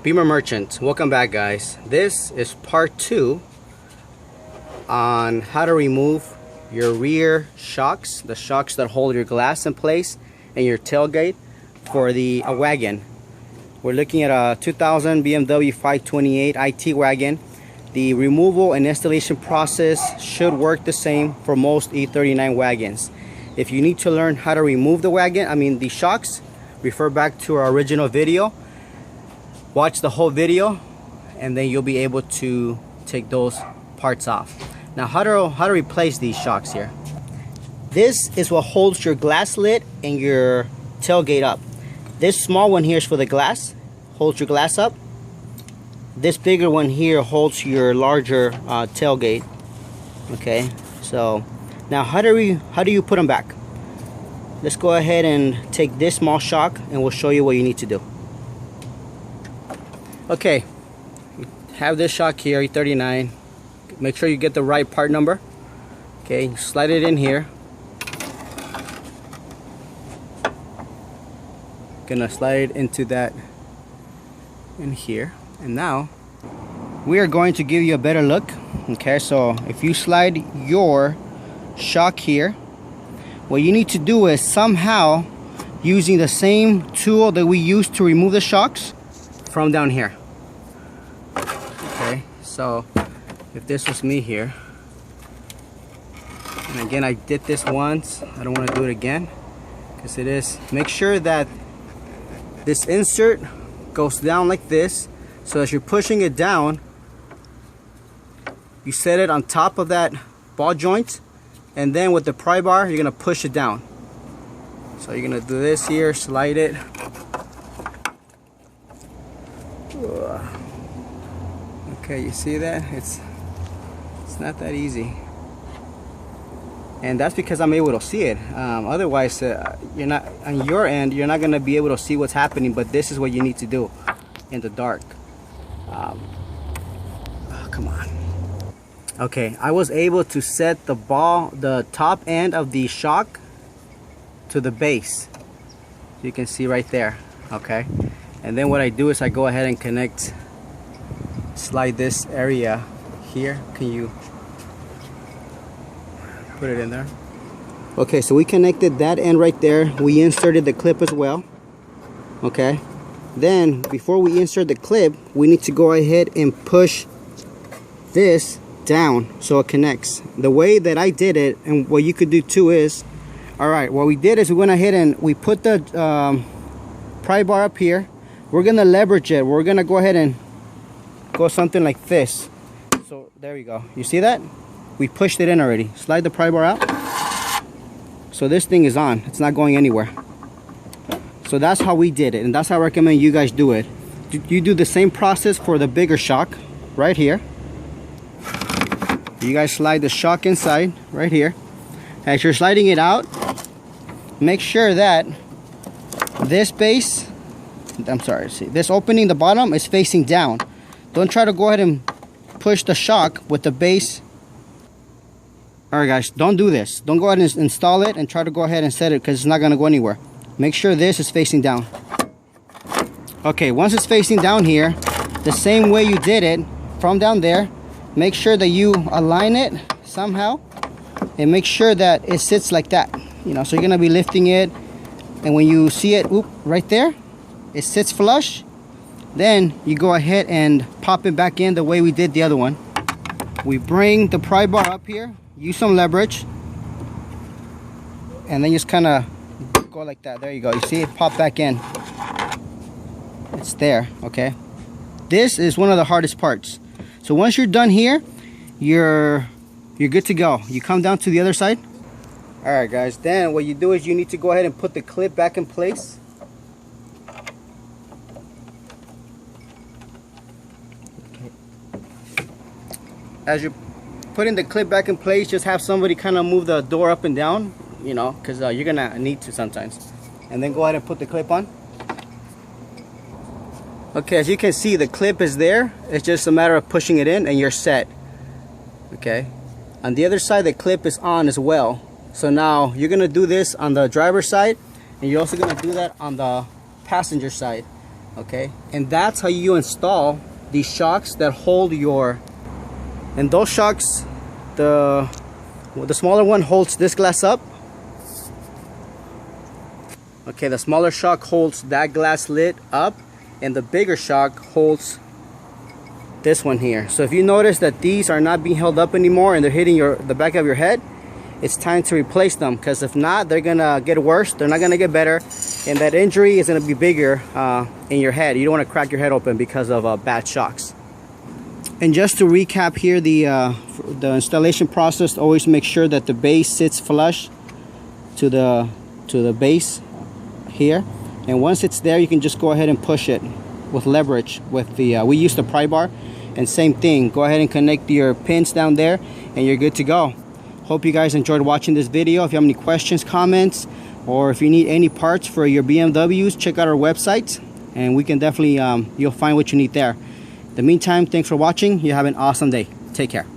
Beamer Merchant, welcome back guys. This is part 2 on how to remove your rear shocks, the shocks that hold your glass in place and your tailgate for the wagon. We're looking at a 2000 BMW 528 IT wagon. The removal and installation process should work the same for most E39 wagons. If you need to learn how to remove the shocks, refer back to our original video. Watch the whole video and then you'll be able to take those parts off. Now how to replace these shocks here. This is what holds your glass lid and your tailgate up. This small one here is for the glass, holds your glass up. This bigger one here holds your larger tailgate. Okay, so now how do you put them back? Let's go ahead and take this small shock and we'll show you what you need to do. Okay, have this shock here, E39. Make sure you get the right part number. Okay, slide it in here. Gonna slide it into that in here. And now we are going to give you a better look. Okay, so if you slide your shock here, what you need to do is somehow using the same tool that we used to remove the shocks from down here. Okay, so if this was me here, and again I did this once, I don't want to do it again because it is, make sure that this insert goes down like this, so as you're pushing it down you set it on top of that ball joint, and then with the pry bar you're gonna push it down. So you're gonna do this here, slide it. Okay, you see that? It's not that easy, and that's because I'm able to see it. Otherwise, you're not on your end. You're not gonna be able to see what's happening. But this is what you need to do in the dark. Oh, come on. Okay, I was able to set the top end of the shock to the base. You can see right there. Okay, and then what I do is I go ahead and connect. Slide this area here. Can you put it in there? Okay, so we connected that end right there. We inserted the clip as well. Okay, then before we insert the clip we need to go ahead and push this down so it connects. The way that I did it, and what you could do too, is, all right, what we did is we went ahead and we put the pry bar up here. We're gonna leverage it. We're gonna go ahead and go something like this. So there we go. You see that? We pushed it in already. Slide the pry bar out. So this thing is on. It's not going anywhere. So that's how we did it, and that's how I recommend you guys do it. You do the same process for the bigger shock right here. You guys slide the shock inside right here. As you're sliding it out, make sure that this base, this opening, the bottom is facing down. Don't try to go ahead and push the shock with the base. Alright guys, don't do this. Don't go ahead and install it and try to go ahead and set it, because it's not going to go anywhere. Make sure this is facing down. Okay, once it's facing down here, the same way you did it from down there, make sure that you align it somehow and make sure that it sits like that. You know, so you're going to be lifting it, and when you see it, right there, it sits flush. Then you go ahead and pop it back in the way we did the other one. We bring the pry bar up here, use some leverage, and then just kind of go like that. There you go. You see it pop back in. It's there. Okay. This is one of the hardest parts. So once you're done here, you're good to go. You come down to the other side. All right, guys. Then what you do is you need to go ahead and put the clip back in place. As you're putting the clip back in place, just have somebody kind of move the door up and down, you know, because you're gonna need to sometimes. And then go ahead and put the clip on. Okay, as you can see, the clip is there. It's just a matter of pushing it in and you're set. Okay, on the other side the clip is on as well. So now you're gonna do this on the driver's side, and you're also gonna do that on the passenger side. Okay, and that's how you install these shocks that hold your, and those shocks, the smaller one holds this glass up. Okay, the smaller shock holds that glass lid up, and the bigger shock holds this one here. So if you notice that these are not being held up anymore and they're hitting the back of your head, it's time to replace them, because if not, they're gonna get worse. They're not gonna get better, and that injury is gonna be bigger in your head. You don't want to crack your head open because of bad shocks. And just to recap here, the installation process, always make sure that the base sits flush to the base here, and once it's there, you can just go ahead and push it with leverage with the we use the pry bar, and same thing, go ahead and connect your pins down there and you're good to go. Hope you guys enjoyed watching this video. If you have any questions, comments, or if you need any parts for your BMWs, check out our website and we can definitely you'll find what you need there. In the meantime, thanks for watching. You have an awesome day. Take care.